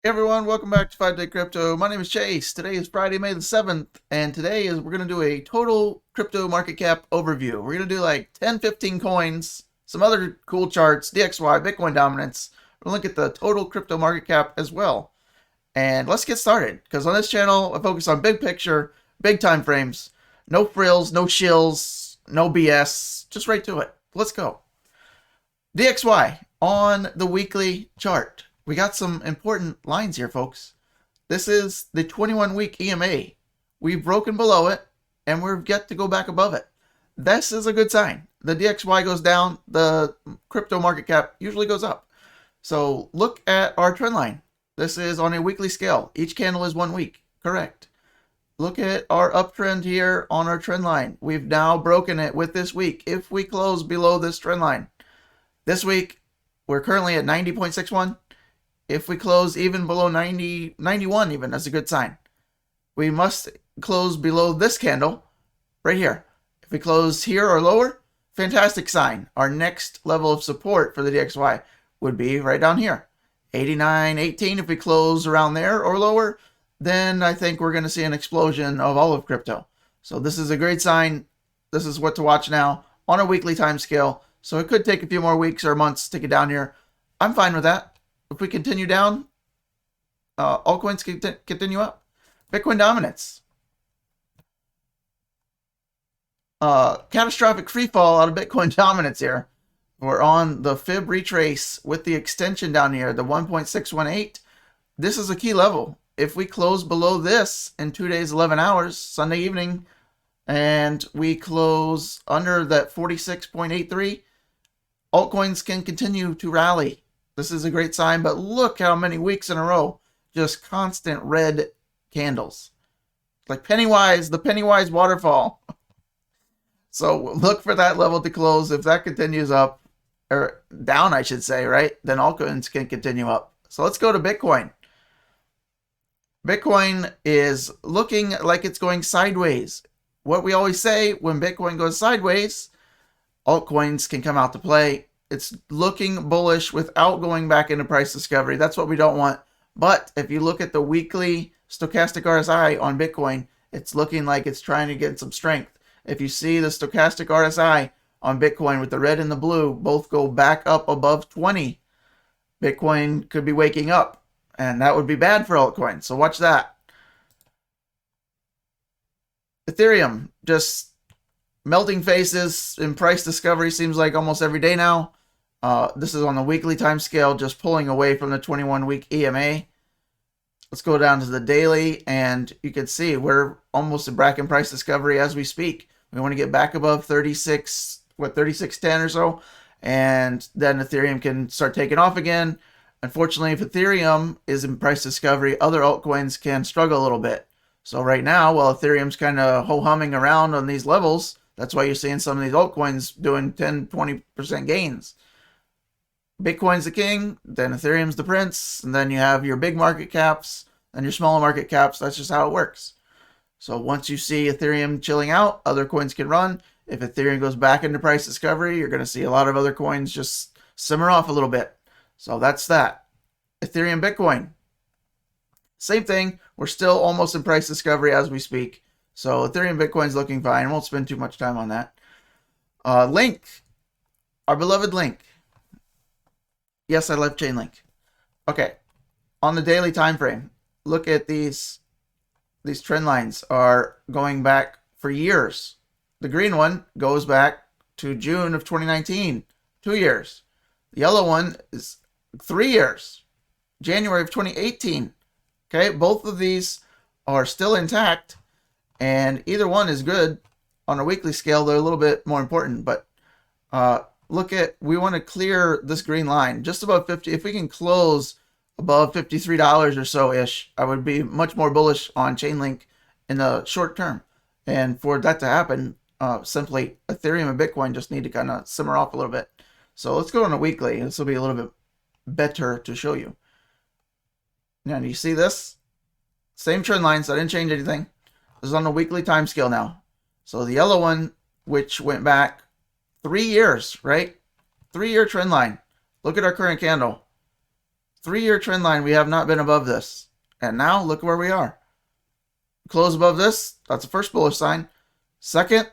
Hey everyone, welcome back to 5 Day Crypto. My name is Chase. Today is Friday, May the 7th, and today we're going to do a total crypto market cap overview. We're going to do like 10, 15 coins, some other cool charts, DXY, Bitcoin dominance. We'll look at the total crypto market cap as well. And let's get started, because on this channel, I focus on big picture, big time frames, no frills, no shills, no BS, just right to it. Let's go. DXY on the weekly chart. We got some important lines here, folks. This is the 21-week EMA. We've broken below it, and we're yet to go back above it. This is a good sign. The DXY goes down, the crypto market cap usually goes up. So look at our trend line. This is on a weekly scale. Each candle is 1 week. Correct. Look at our uptrend here on our trend line. We've now broken it with this week. If we close below this trend line, this week, we're currently at 90.61. If we close even below 90, 91 even, that's a good sign. We must close below this candle right here. If we close here or lower, fantastic sign. Our next level of support for the DXY would be right down here. 89.18. If we close around there or lower, then I think we're going to see an explosion of all of crypto. So this is a great sign. This is what to watch now on a weekly time scale. So it could take a few more weeks or months to get down here. I'm fine with that. If we continue down, altcoins continue up. Bitcoin dominance. Catastrophic free fall out of Bitcoin dominance here. We're on the fib retrace with the extension down here, the 1.618. This is a key level. If we close below this in 2 days, 11 hours, Sunday evening, and we close under that 46.83, altcoins can continue to rally. This is a great sign, but look how many weeks in a row, just constant red candles. Like Pennywise, the Pennywise waterfall. So look for that level to close. If that continues up, or down, I should say, right? Then altcoins can continue up. So let's go to Bitcoin. Bitcoin is looking like it's going sideways. What we always say, when Bitcoin goes sideways, altcoins can come out to play. It's looking bullish without going back into price discovery. That's what we don't want. But if you look at the weekly stochastic RSI on Bitcoin, it's looking like it's trying to get some strength. If you see the stochastic RSI on Bitcoin with the red and the blue both go back up above 20, Bitcoin could be waking up. And that would be bad for altcoins. So watch that. Ethereum, just melting faces in price discovery seems like almost every day now. This is on the weekly time scale, just pulling away from the 21-week EMA. Let's go down to the daily, and you can see we're almost at bracket price discovery as we speak. We want to get back above 36, 36.10 or so, and then Ethereum can start taking off again. Unfortunately, if Ethereum is in price discovery, other altcoins can struggle a little bit. So right now, while Ethereum's kind of ho-humming around on these levels, that's why you're seeing some of these altcoins doing 10, 20% gains. Bitcoin's the king, then Ethereum's the prince, and then you have your big market caps and your smaller market caps. That's just how it works. So once you see Ethereum chilling out, other coins can run. If Ethereum goes back into price discovery, you're going to see a lot of other coins just simmer off a little bit. So that's that. Ethereum, Bitcoin. Same thing. We're still almost in price discovery as we speak. So Ethereum, Bitcoin's looking fine. I won't spend too much time on that. Link. Our beloved Link. Yes, I love Chainlink. Okay. On the daily time frame, look at these trend lines are going back for years. The green one goes back to June of 2019, 2 years. The yellow one is 3 years, January of 2018. Okay, both of these are still intact, and either one is good. On a weekly scale, they're a little bit more important, but look at, we want to clear this green line just above 50. If we can close above $53 or so-ish, I would be much more bullish on Chainlink in the short term. And for that to happen, simply Ethereum and Bitcoin just need to kind of simmer off a little bit. So let's go on a weekly. This will be a little bit better to show you. Now, do you see this? Same trend lines. I didn't change anything. This is on a weekly time scale now. So the yellow one, which went back 3 years, right? 3-year trend line. Look at our current candle. 3-year trend line, we have not been above this. And now look where we are. Close above this, that's the first bullish sign. Second,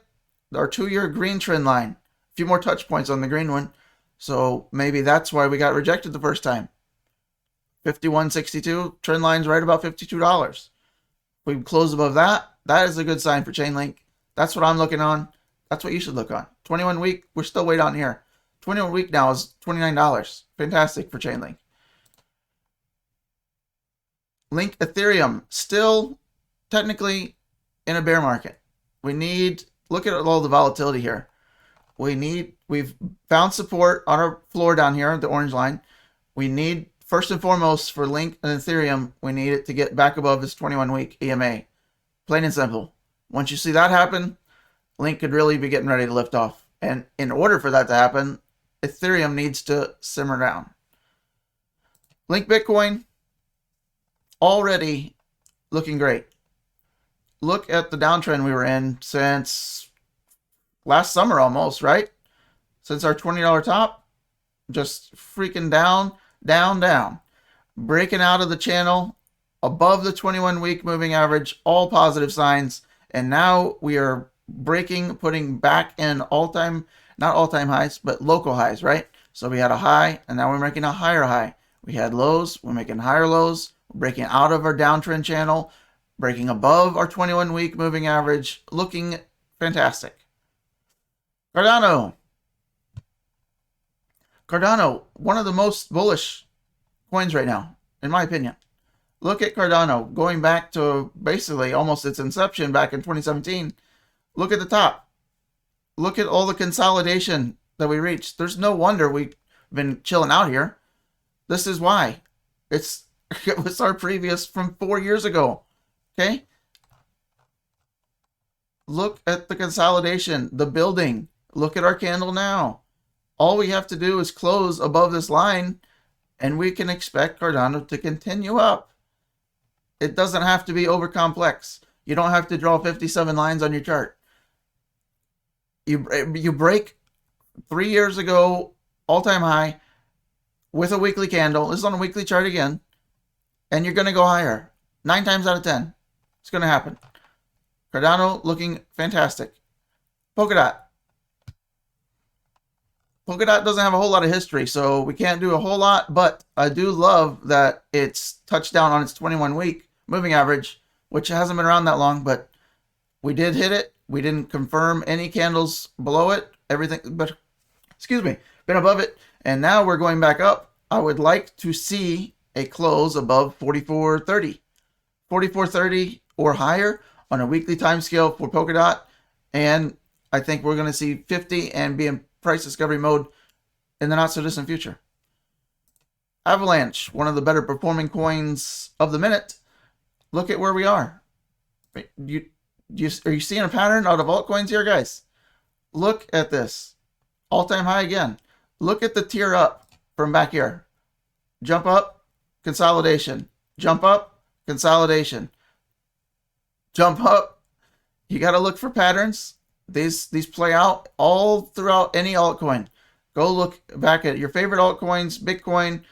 our 2-year green trend line. A few more touch points on the green one. So maybe that's why we got rejected the first time. 51.62, trend line's right about $52. If we close above that, that is a good sign for Chainlink. That's what I'm looking on. That's what you should look on. 21 week, we're still way down here. 21 week now is $29. Fantastic for Chainlink. Link Ethereum, still technically in a bear market. We need, look at all the volatility here. We've found support on our floor down here, the orange line. We need, first and foremost, for Link and Ethereum, we need it to get back above this 21-week EMA. Plain and simple. Once you see that happen, Link could really be getting ready to lift off. And in order for that to happen, Ethereum needs to simmer down. Link Bitcoin, already looking great. Look at the downtrend we were in since last summer almost, right? Since our $20 top, just freaking down, down, down. Breaking out of the channel, above the 21-week moving average, all positive signs. And now we are breaking, putting back in all-time, not all-time highs, but local highs, right? So we had a high, and now we're making a higher high. We had lows, we're making higher lows, breaking out of our downtrend channel, breaking above our 21-week moving average, looking fantastic. Cardano. Cardano, one of the most bullish coins right now, in my opinion. Look at Cardano, going back to basically almost its inception back in 2017. Look at the top. Look at all the consolidation that we reached. There's no wonder we've been chilling out here. This is why. It was our previous from 4 years ago. Okay? Look at the consolidation, the building. Look at our candle now. All we have to do is close above this line, and we can expect Cardano to continue up. It doesn't have to be over complex. You don't have to draw 57 lines on your chart. You break 3 years ago, all-time high, with a weekly candle. This is on a weekly chart again. And you're going to go higher. 9 times out of 10. It's going to happen. Cardano looking fantastic. Polkadot. Polkadot doesn't have a whole lot of history, so we can't do a whole lot, but I do love that it's touched down on its 21-week moving average, which hasn't been around that long, but we did hit it. We didn't confirm any candles below it. Everything, but excuse me, been above it, and now we're going back up. I would like to see a close above 44.30. 44.30 or higher on a weekly time scale for Polkadot, and I think we're going to see 50 and be in price discovery mode in the not so distant future. Avalanche, one of the better performing coins of the minute. Look at where we are. Are you seeing a pattern out of altcoins here, guys? Look at this. All-time high again. Look at the tier up from back here. Jump up, consolidation. Jump up, consolidation. Jump up. You got to look for patterns. These play out all throughout any altcoin. Go look back at your favorite altcoins, Bitcoin.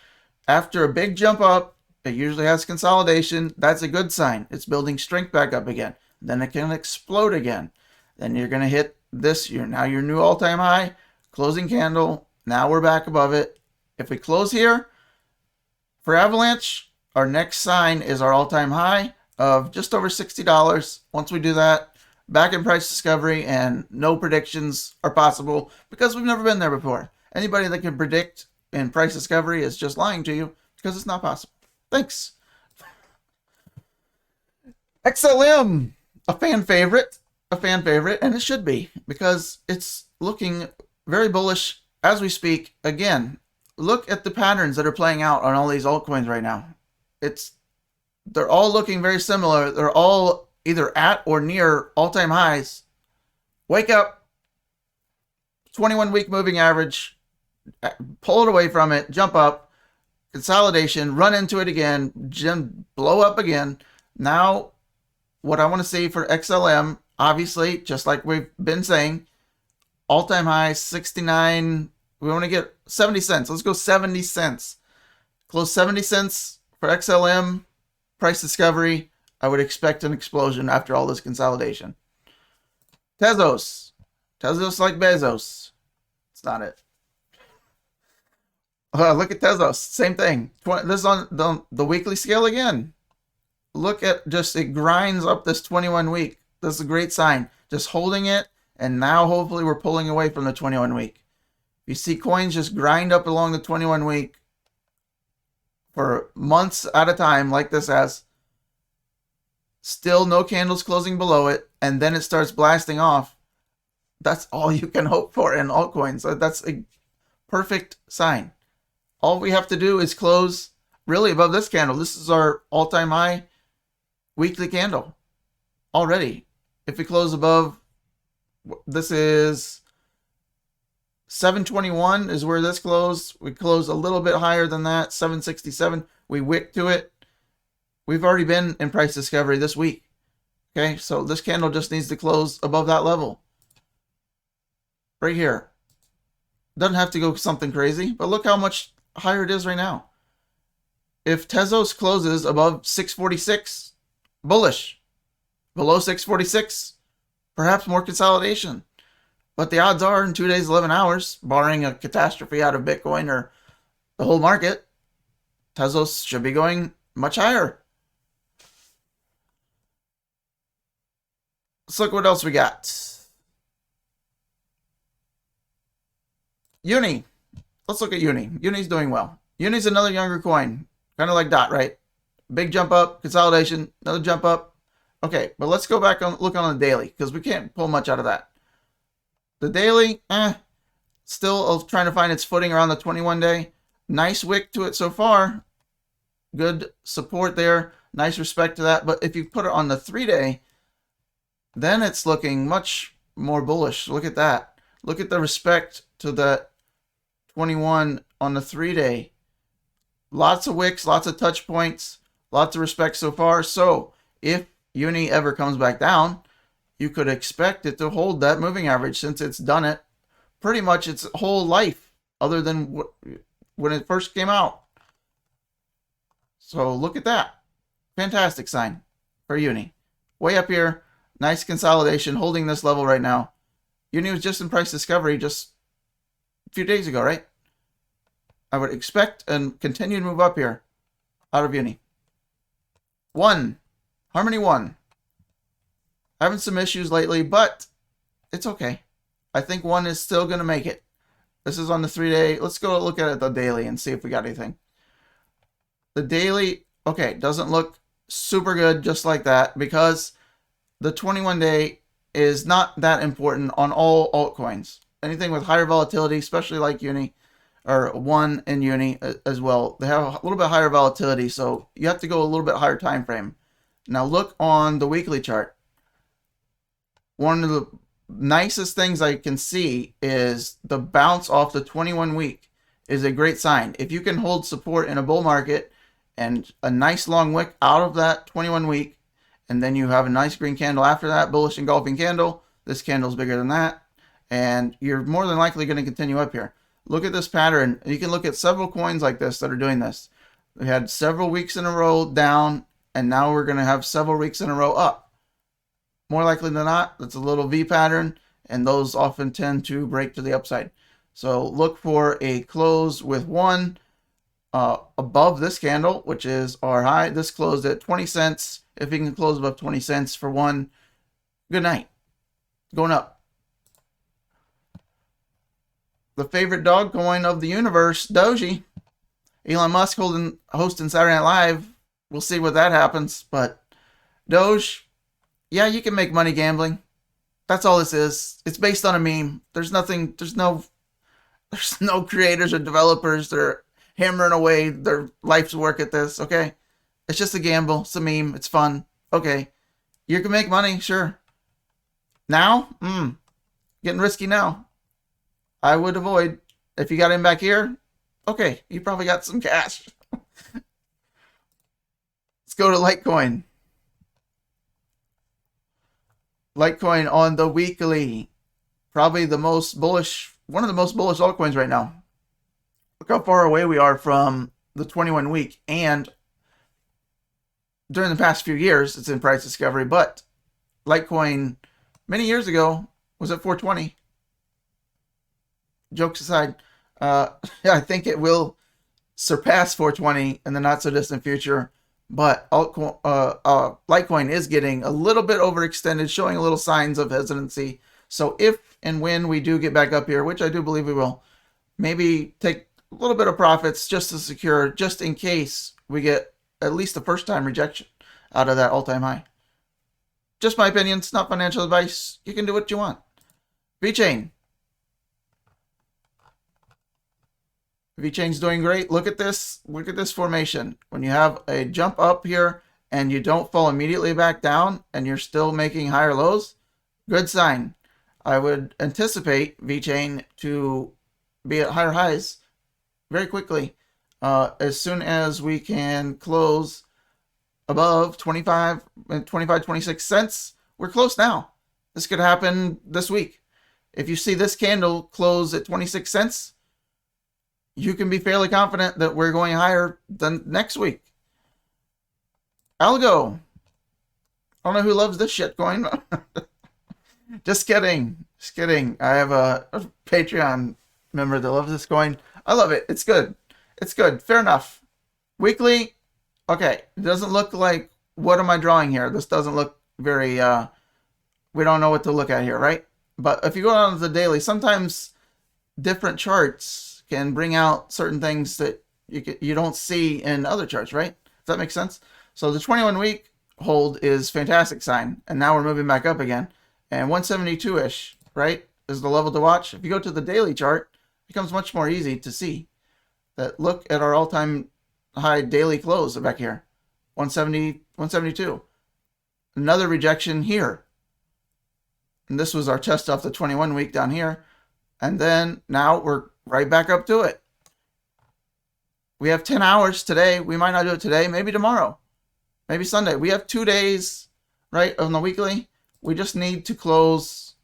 After a big jump up, it usually has consolidation. That's a good sign. It's building strength back up again. Then it can explode again. Then you're going to hit this. Now your new all-time high, closing candle. Now we're back above it. If we close here, for Avalanche, our next sign is our all-time high of just over $60. Once we do that, back in price discovery, and no predictions are possible because we've never been there before. Anybody that can predict in price discovery is just lying to you because it's not possible. Thanks. Xlm, a fan favorite, and it should be because it's looking very bullish as we speak. Again, look at the patterns that are playing out on all these altcoins right now. They're all looking very similar. They're all either at or near all-time highs. Wake up. 21-week moving average. Pull it away from it. Jump up. Consolidation. Run into it again. Blow up again. Now, what I want to see for XLM, obviously, just like we've been saying, all-time high, 69. We want to get 70 cents. Let's go 70 cents. Close 70 cents for XLM. Price discovery. I would expect an explosion after all this consolidation. Tezos. Tezos like Bezos. It's not it. Look at Tezos. Same thing. This is on the weekly scale again. Look at just, it grinds up this 21 week. This is a great sign. Just holding it, and now hopefully we're pulling away from the 21 week. You see coins just grind up along the 21 week for months at a time, like this has. Still no candles closing below it, and then it starts blasting off. That's all you can hope for in altcoins. That's a perfect sign. All we have to do is close really above this candle. This is our all-time high weekly candle already. If we close above, this is 721 is where this closed. We closed a little bit higher than that, 767. We wicked to it. We've already been in price discovery this week. Okay, so this candle just needs to close above that level. Right here. Doesn't have to go something crazy, but look how much higher it is right now. If Tezos closes above 646, bullish. Below 646, perhaps more consolidation. But the odds are in 2 days, 11 hours, barring a catastrophe out of Bitcoin or the whole market, Tezos should be going much higher. Let's look what else we got. Uni. Let's look at Uni. Uni's doing well. Uni's another younger coin. Kind of like DOT, right? Big jump up, consolidation, another jump up. Okay, but let's go back and look on the daily, because we can't pull much out of that. The daily, still trying to find its footing around the 21 day. Nice wick to it so far. Good support there. Nice respect to that. But if you put it on the 3 day, then it's looking much more bullish. Look at that. Look at the respect to that 21 on the 3 day. Lots of wicks, lots of touch points, lots of respect so far. So if Uni ever comes back down, you could expect it to hold that moving average, since it's done it pretty much its whole life, other than when it first came out. So look at that. Fantastic sign for Uni. Way up here. Nice consolidation, holding this level right now. Uni was just in price discovery just a few days ago, right? I would expect and continue to move up here out of Uni. Harmony 1. Having some issues lately, but it's okay. I think 1 is still going to make it. This is on the 3 day. Let's go look at it the daily and see if we got anything. The daily, okay, doesn't look super good just like that, because the 21 day is not that important on all altcoins. Anything with higher volatility, especially like Uni, or 1 in Uni as well, they have a little bit higher volatility, so you have to go a little bit higher time frame. Now look on the weekly chart. One of the nicest things I can see is the bounce off the 21 week is a great sign. If you can hold support in a bull market and a nice long wick out of that 21 week, and then you have a nice green candle after that, bullish engulfing candle, this candle's bigger than that, and you're more than likely going to continue up here. Look at this pattern. You can look at several coins like this that are doing this. We had several weeks in a row down, and now we're going to have several weeks in a row up. More likely than not, that's a little V pattern, and those often tend to break to the upside. So look for a close with 1 above this candle, which is our high. This closed at 20 cents. If you can close above 20 cents for 1, good night. Going up. The favorite dog coin of the universe, Doge. Elon Musk hosting Saturday Night Live. We'll see what that happens, but Doge, yeah, you can make money gambling. That's all this is. It's based on a meme. There's no creators or developers that are hammering away their life's work at this, okay? It's just a gamble. It's a meme. It's fun. Okay. You can make money, sure. Now? Getting risky now. I would avoid. If you got in back here, okay, you probably got some cash. Let's go to Litecoin. Litecoin on the weekly. Probably the most bullish, one of the most bullish altcoins right now. Look how far away we are from the 21 week, and during the past few years, it's in price discovery. But Litecoin many years ago was at 420. Jokes aside, I think it will surpass 420 in the not so distant future. But Litecoin is getting a little bit overextended, showing a little signs of hesitancy. So if and when we do get back up here, which I do believe we will, maybe take a little bit of profits just to secure, just in case we get at least the first time rejection out of that all-time high. Just my opinion. It's not financial advice. You can do what you want. VeChain. VeChain's doing great. Look at this. Look at this formation. When you have a jump up here and you don't fall immediately back down and you're still making higher lows, good sign. I would anticipate VeChain to be at higher highs very quickly. As soon as we can close above 25, 26 cents, we're close now. This could happen this week. If you see this candle close at 26 cents, you can be fairly confident that we're going higher than next week. Algo. I don't know who loves this shit coin. Just kidding. Just kidding. I have a Patreon member that loves this coin. I love it. It's good. It's good. Fair enough. Weekly. Okay. It doesn't look like, what am I drawing here? This doesn't look very, we don't know what to look at here, right? But if you go down to the daily, sometimes different charts can bring out certain things that you don't see in other charts, right? Does that make sense? So the 21 week hold is fantastic sign. And now we're moving back up again. And 172-ish, right, is the level to watch. If you go to the daily chart, it becomes much more easy to see that. Look at our all-time high daily close back here. 170, 172. Another rejection here. And this was our test off the 21 week down here. And then now we're right back up to it. We have 10 hours today. We might not do it today. Maybe tomorrow. Maybe Sunday. We have 2 days, right, on the weekly. We just need to close.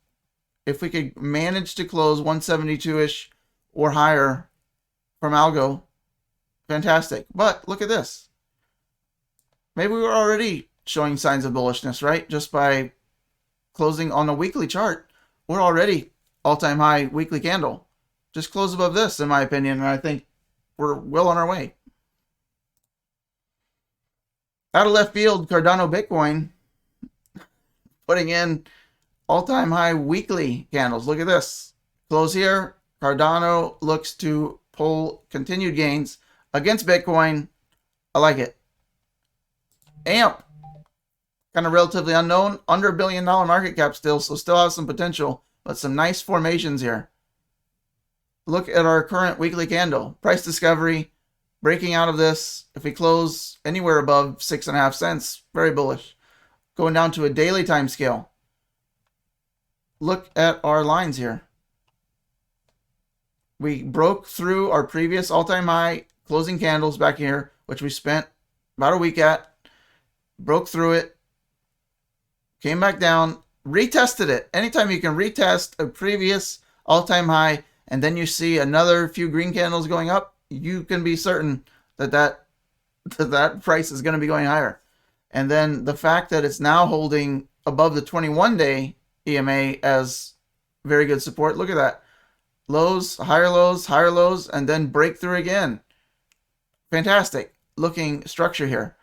If we could manage to close 172-ish or higher from Algo, fantastic. But look at this. Maybe we were already showing signs of bullishness, right? Just by closing on a weekly chart. We're already all-time high weekly candle. Just close above this, in my opinion, and I think we're well on our way. Out of left field, Cardano Bitcoin putting in all-time high weekly candles. Look at this. Close here. Cardano looks to pull continued gains against Bitcoin. I like it. Amp, kind of relatively unknown, under $1 billion market cap still, so still has some potential, but some nice formations here. Look at our current weekly candle. Price discovery, breaking out of this. If we close anywhere above 6.5 cents, very bullish. Going down to a daily time scale. Look at our lines here. We broke through our previous all-time high closing candles back here, which we spent about a week at. Broke through it. Came back down. Retested it. Anytime you can retest a previous all-time high and then you see another few green candles going up, you can be certain that that price is going to be going higher. And then the fact that it's now holding above the 21-day EMA as very good support. Look at that. Lows, higher lows, and then breakthrough again. Fantastic looking structure here.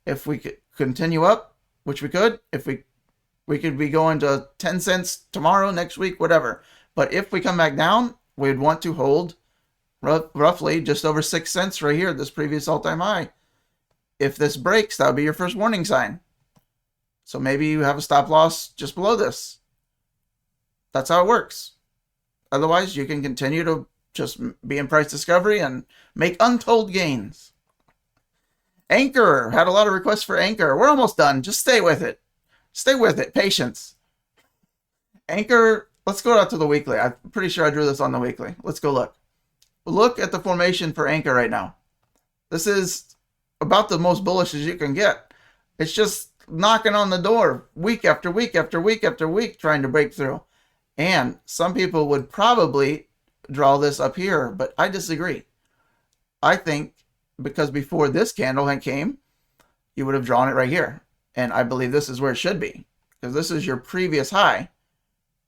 If we could continue up, which we could, if we could be going to 10 cents tomorrow, next week, whatever. But if we come back down, we'd want to hold roughly just over 6 cents right here, this previous all-time high. If this breaks, that would be your first warning sign. So maybe you have a stop loss just below this. That's how it works. Otherwise, you can continue to just be in price discovery and make untold gains. Ankr. Had a lot of requests for Ankr. We're almost done. Just stay with it. Stay with it. Patience. Ankr. Let's go out to the weekly. I'm pretty sure I drew this on the weekly. Let's go look. Look at the formation for Ankr right now. This is about the most bullish as you can get. It's just knocking on the door week after week after week after week trying to break through. And some people would probably draw this up here, but I disagree. I think because before this candle came, you would have drawn it right here. And I believe this is where it should be, because this is your previous high.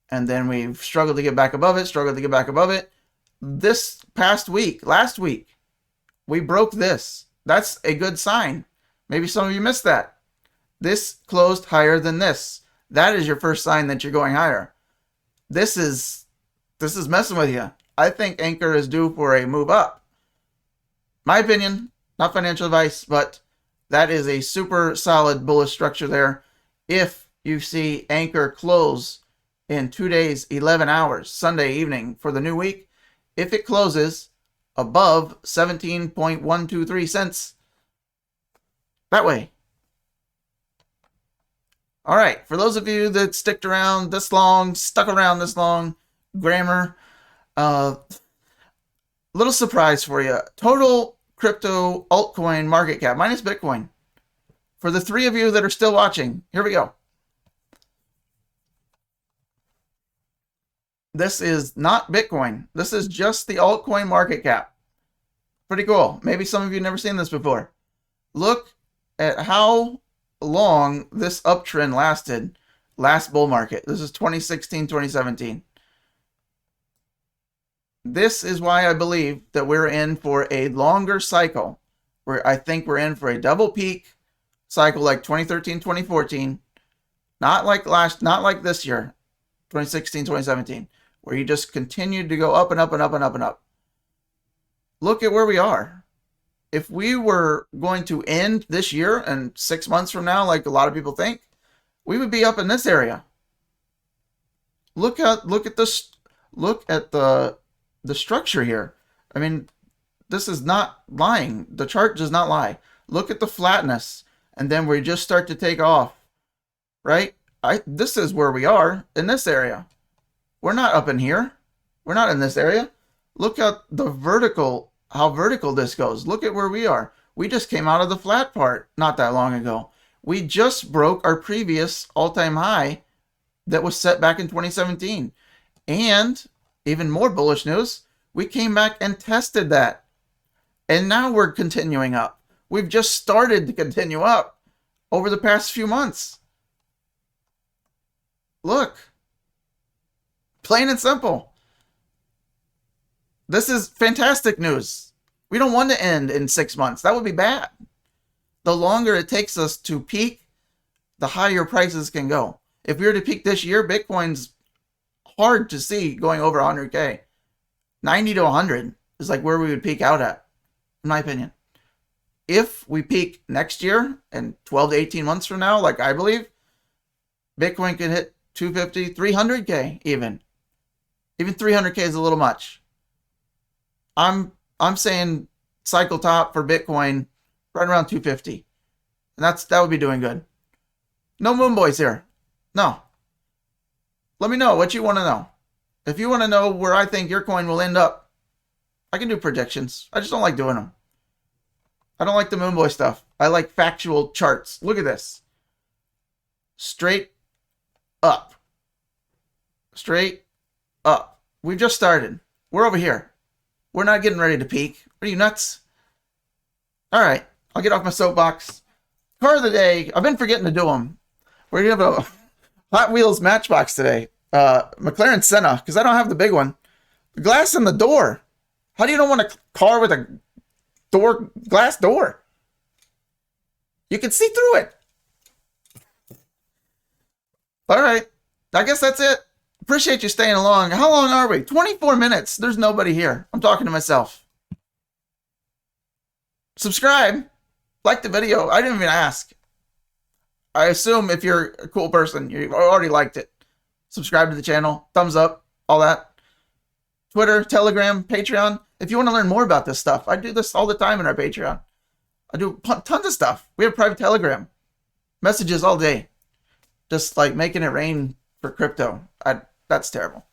And then we've struggled to get back above it, struggled to get back above it. This past week, last week, we broke this. That's a good sign. Maybe some of you missed that. This closed higher than this. That is your first sign that you're going higher. This is messing with you. I think Ankr is due for a move up. My opinion, not financial advice, but that is a super solid bullish structure there. If you see Ankr close in 2 days, 11 hours, Sunday evening for the new week, if it closes above 17.123 cents, that way. All right, for those of you that stuck around this long, grammar, little surprise for you. Total crypto altcoin market cap minus Bitcoin. For the 3 of you that are still watching, here we go. This is not Bitcoin. This is just the altcoin market cap. Pretty cool. Maybe some of you have never seen this before. Look at how long this uptrend lasted last bull market. This is 2016, 2017. This is why I believe that we're in for a longer cycle, where I think we're in for a double peak cycle like 2013, 2014. Not like this year, 2016, 2017, where you just continued to go up and up and up and up and up. Look at where we are. If we were going to end this year and 6 months from now, like a lot of people think, we would be up in this area. Look at the structure here. I mean, this is not lying. The chart does not lie. Look at the flatness, and then we just start to take off, right? This is where we are in this area. We're not up in here. We're not in this area. Look at the vertical, how vertical this goes. Look at where we are. We just came out of the flat part not that long ago. We just broke our previous all-time high that was set back in 2017. And even more bullish news, we came back and tested that. And now we're continuing up. We've just started to continue up over the past few months. Look. Plain and simple. This is fantastic news. We don't want to end in 6 months. That would be bad. The longer it takes us to peak, the higher prices can go. If we were to peak this year, Bitcoin's hard to see going over 100K. 90 to 100 is like where we would peak out at, in my opinion. If we peak next year and 12 to 18 months from now, like I believe, Bitcoin can hit 250, 300K even. Even 300K is a little much. I'm saying cycle top for Bitcoin right around 250. And that would be doing good. No moon boys here. No. Let me know what you want to know. If you want to know where I think your coin will end up, I can do predictions. I just don't like doing them. I don't like the moon boy stuff. I like factual charts. Look at this. Straight up. Straight up. We've just started. We're over here. We're not getting ready to peak. Are you nuts? All right. I'll get off my soapbox. Car of the day. I've been forgetting to do them. We're going to have a Hot Wheels Matchbox today. McLaren Senna, because I don't have the big one. The glass in the door. How do you don't want a car with a glass door? You can see through it. All right. I guess that's it. Appreciate you staying along. How long are we? 24 minutes. There's nobody here. I'm talking to myself. Subscribe. Like the video. I didn't even ask. I assume if you're a cool person, you've already liked it. Subscribe to the channel. Thumbs up. All that. Twitter, Telegram, Patreon. If you want to learn more about this stuff, I do this all the time in our Patreon. I do tons of stuff. We have private Telegram. Messages all day. Just like making it rain for crypto. That's terrible.